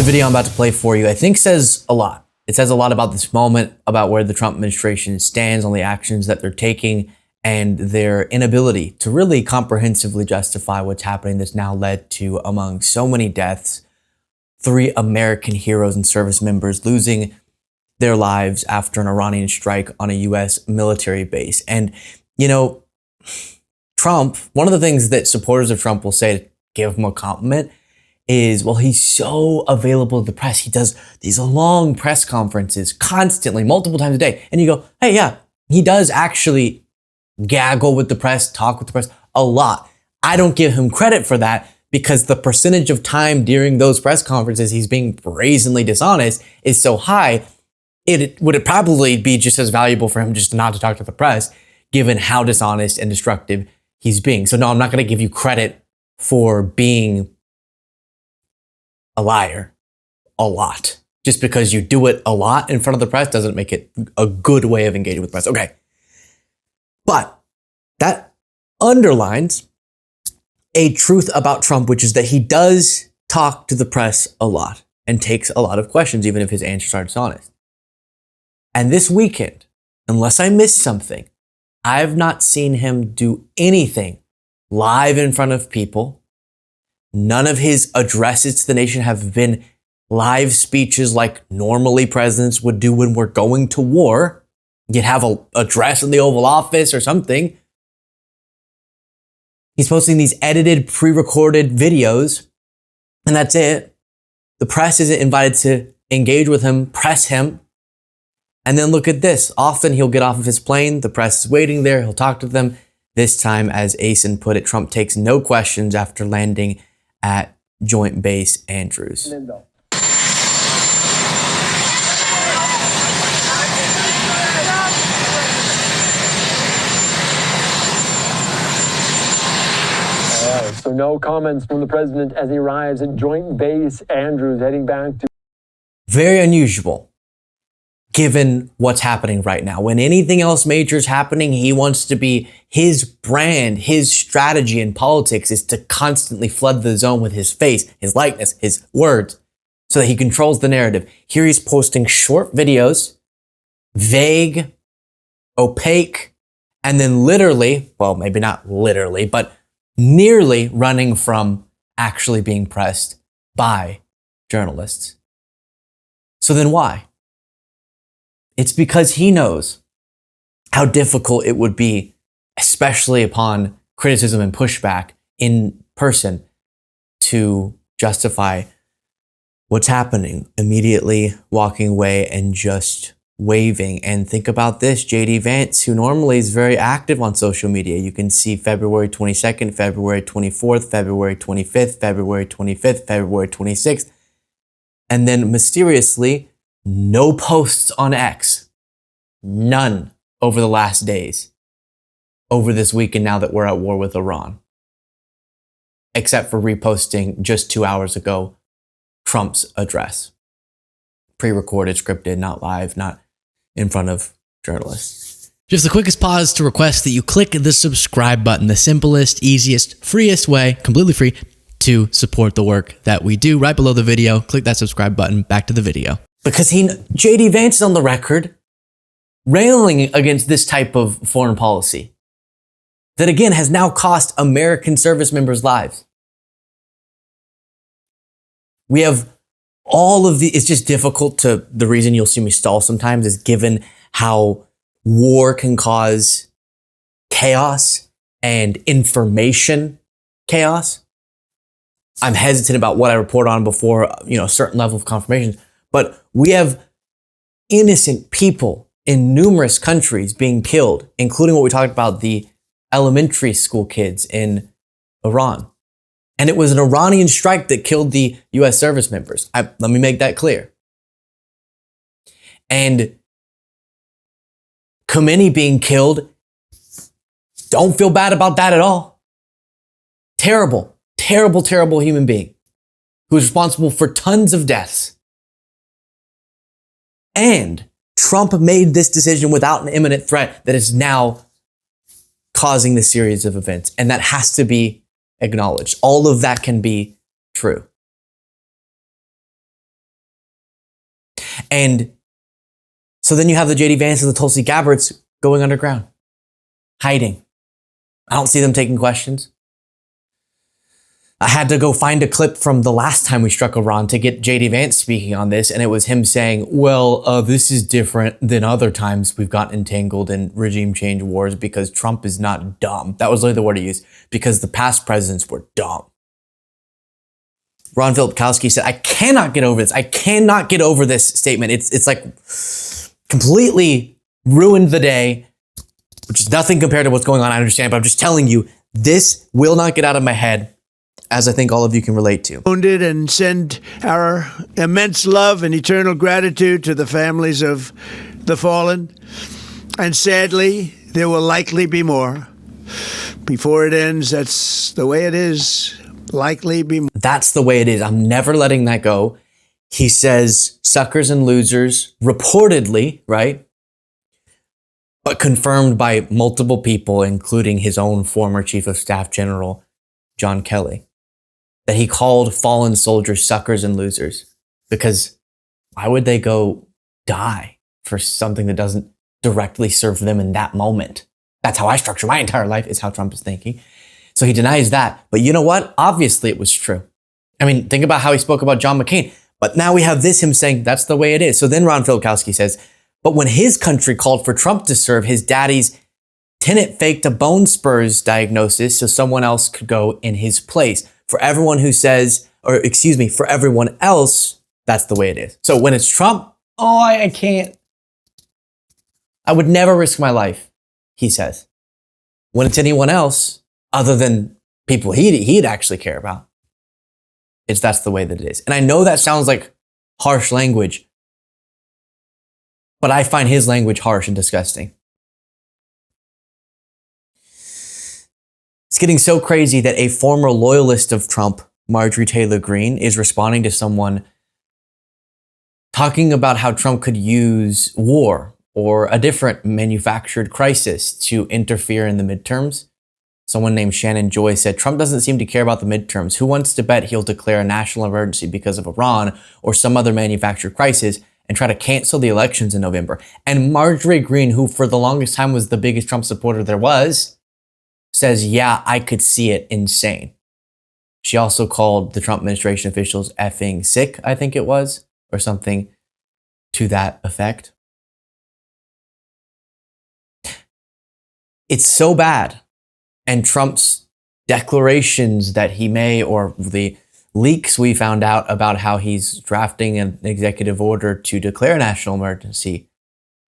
video I'm about to play for you, I think says a lot. It says a lot about this moment, about where the Trump administration stands on the actions that they're taking and their inability to really comprehensively justify what's happening that's now led to, among so many deaths, 3 American heroes and service members losing their lives after an Iranian strike on a US military base. And, you know, Trump, one of the things that supporters of Trump will say to give him a compliment is, well, he's so available to the press. He does these long press conferences constantly, multiple times a day. And you go, hey, yeah, he does actually gaggle with the press, talk with the press a lot. I don't give him credit for that because the percentage of time during those press conferences he's being brazenly dishonest is so high. It would probably be just as valuable for him just not to talk to the press, given how dishonest and destructive he's being. So no, I'm not going to give you credit for being a liar a lot. Just because you do it a lot in front of the press doesn't make it a good way of engaging with the press. Okay. But that underlines a truth about Trump, which is that he does talk to the press a lot and takes a lot of questions, even if his answers are dishonest. And this weekend, unless I missed something, I've not seen him do anything live in front of people. None of his addresses to the nation have been live speeches like normally presidents would do when we're going to war. You'd have an address in the Oval Office or something. He's posting these edited, pre-recorded videos, and that's it. The press isn't invited to engage with him, press him. And then look at this. Often he'll get off of his plane. The press is waiting there. He'll talk to them. This time, as Asen put it, Trump takes no questions after landing at Joint Base Andrews. So no comments from the president as he arrives at Joint Base Andrews, heading back to... Very unusual, given what's happening right now. When anything else major is happening, he wants to be, his brand, his strategy in politics is to constantly flood the zone with his face, his likeness, his words, so that he controls the narrative. Here he's posting short videos, vague, opaque, and then literally, well, maybe not literally, but nearly running from actually being pressed by journalists. So then why? It's because he knows how difficult it would be, especially upon criticism and pushback in person, to justify what's happening, immediately walking away and just waving. And think about this, JD Vance, who normally is very active on social media. You can see February 22nd, February 24th, February 25th, February 25th, February 26th. And then mysteriously, no posts on X. None over the last days. Over this weekend now that we're at war with Iran. Except for reposting just 2 hours ago Trump's address. Pre-recorded, scripted, not live, not in front of journalists. Just the quickest pause to request that you click the subscribe button, the simplest, easiest, freest way, completely free, to support the work that we do. Right below the video, click that subscribe button. Back to the video. Because JD Vance is on the record railing against this type of foreign policy that again has now cost American service members' lives. We have all of the, it's just difficult to, the reason you'll see me stall sometimes is given how war can cause chaos and information chaos. I'm hesitant about what I report on before, a certain level of confirmation, but we have innocent people in numerous countries being killed, including what we talked about, the elementary school kids in Iran. And it was an Iranian strike that killed the US service members. Let me make that clear. And Khomeini being killed, don't feel bad about that at all. Terrible, terrible, terrible human being who was responsible for tons of deaths. And Trump made this decision without an imminent threat that is now causing this series of events. And that has to be acknowledged. All of that can be true. And so then you have the JD Vance and the Tulsi Gabbards going underground, hiding. I don't see them taking questions. I had to go find a clip from the last time we struck Iran to get JD Vance speaking on this, and it was him saying, well, this is different than other times we've gotten entangled in regime change wars because Trump is not dumb. That was literally the word he used, because the past presidents were dumb. Ron Filipkowski said, I cannot get over this. I cannot get over this statement. It's like completely ruined the day, which is nothing compared to what's going on. I understand, but I'm just telling you, this will not get out of my head, as I think all of you can relate to. Wounded, and send our immense love and eternal gratitude to the families of the fallen. And sadly, there will likely be more. Before it ends, that's the way it is. Likely be more. That's the way it is. I'm never letting that go. He says suckers and losers, reportedly, right? But confirmed by multiple people, including his own former Chief of Staff General, John Kelly, that he called fallen soldiers suckers and losers. Because why would they go die for something that doesn't directly serve them in that moment? That's how I structure my entire life, is how Trump is thinking. So he denies that. But you know what? Obviously it was true. I mean, think about how he spoke about John McCain. But now we have this, him saying that's the way it is. So then Ron Filipkowski says, but when his country called for Trump to serve, his daddy's tenant faked a bone spurs diagnosis so someone else could go in his place. For everyone who says, or excuse me, for everyone else, that's the way it is. So when it's Trump, I can't. I would never risk my life, he says. When it's anyone else, other than people he'd actually care about, that's the way that it is. And I know that sounds like harsh language, but I find his language harsh and disgusting. It's getting so crazy that a former loyalist of Trump, Marjorie Taylor Greene, is responding to someone talking about how Trump could use war or a different manufactured crisis to interfere in the midterms. Someone named Shannon Joy said, Trump doesn't seem to care about the midterms. Who wants to bet he'll declare a national emergency because of Iran or some other manufactured crisis and try to cancel the elections in November? And Marjorie Greene, who for the longest time was the biggest Trump supporter there was, says, yeah, I could see it. Insane. She also called the Trump administration officials effing sick, I think it was, or something to that effect. It's so bad. And Trump's declarations that he may, or the leaks we found out about how he's drafting an executive order to declare a national emergency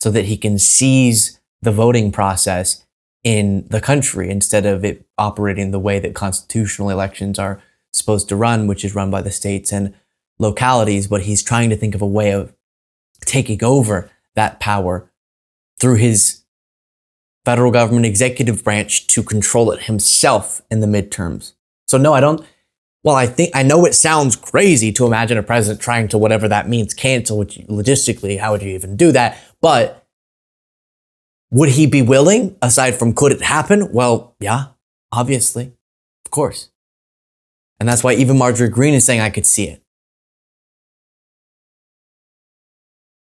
so that he can seize the voting process in the country instead of it operating the way that constitutional elections are supposed to run, which is run by the states and localities. But he's trying to think of a way of taking over that power through his federal government executive branch to control it himself in the midterms. So no, I don't. Well, I know it sounds crazy to imagine a president trying to, whatever that means, cancel, which logistically, how would you even do that? But would he be willing, aside from could it happen? Well, yeah, obviously, of course. And that's why even Marjorie Greene is saying I could see it.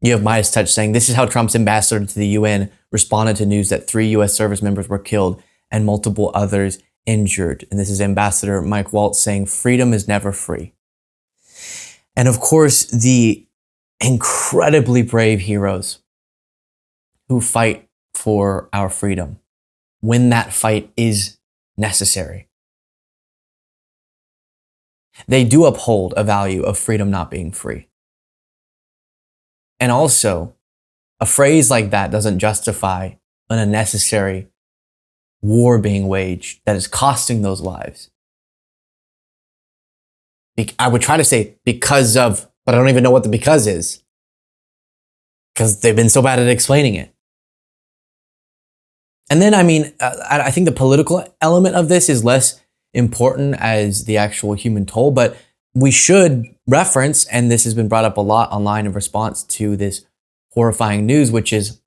You have Midas Touch saying, this is how Trump's ambassador to the UN responded to news that 3 U.S. service members were killed and multiple others injured. And this is Ambassador Mike Waltz saying, freedom is never free. And of course, the incredibly brave heroes who fight for our freedom when that fight is necessary. They do uphold a value of freedom not being free. And also, a phrase like that doesn't justify an unnecessary war being waged that is costing those lives. I would try to say because of, but I don't even know what the because is, because they've been so bad at explaining it. And then, I think the political element of this is less important as the actual human toll, but we should reference, and this has been brought up a lot online in response to this horrifying news, which is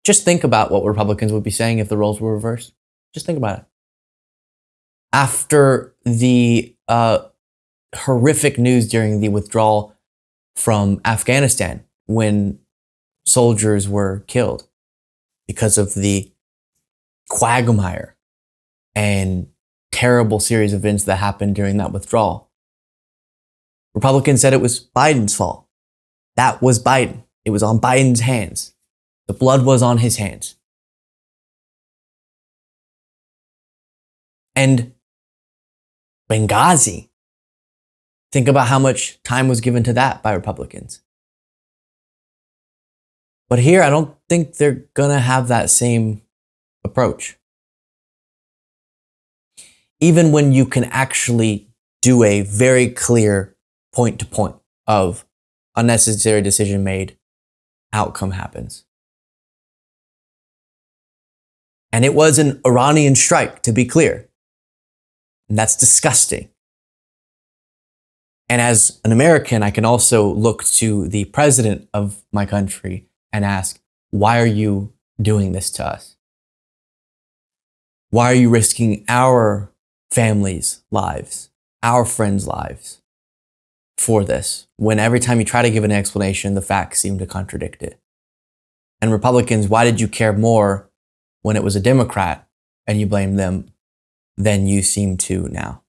just think about what Republicans would be saying if the roles were reversed. Just think about it. After the horrific news during the withdrawal from Afghanistan when soldiers were killed because of the quagmire and terrible series of events that happened during that withdrawal. Republicans said it was Biden's fault. That was Biden. It was on Biden's hands. The blood was on his hands. And Benghazi, think about how much time was given to that by Republicans. But here, I don't think they're going to have that same approach. Even when you can actually do a very clear point to point of unnecessary decision made, outcome happens. And it was an Iranian strike, to be clear. And that's disgusting. And as an American, I can also look to the president of my country and ask, why are you doing this to us? Why are you risking our families' lives, our friends' lives for this, when every time you try to give an explanation, the facts seem to contradict it? And Republicans, why did you care more when it was a Democrat and you blamed them than you seem to now?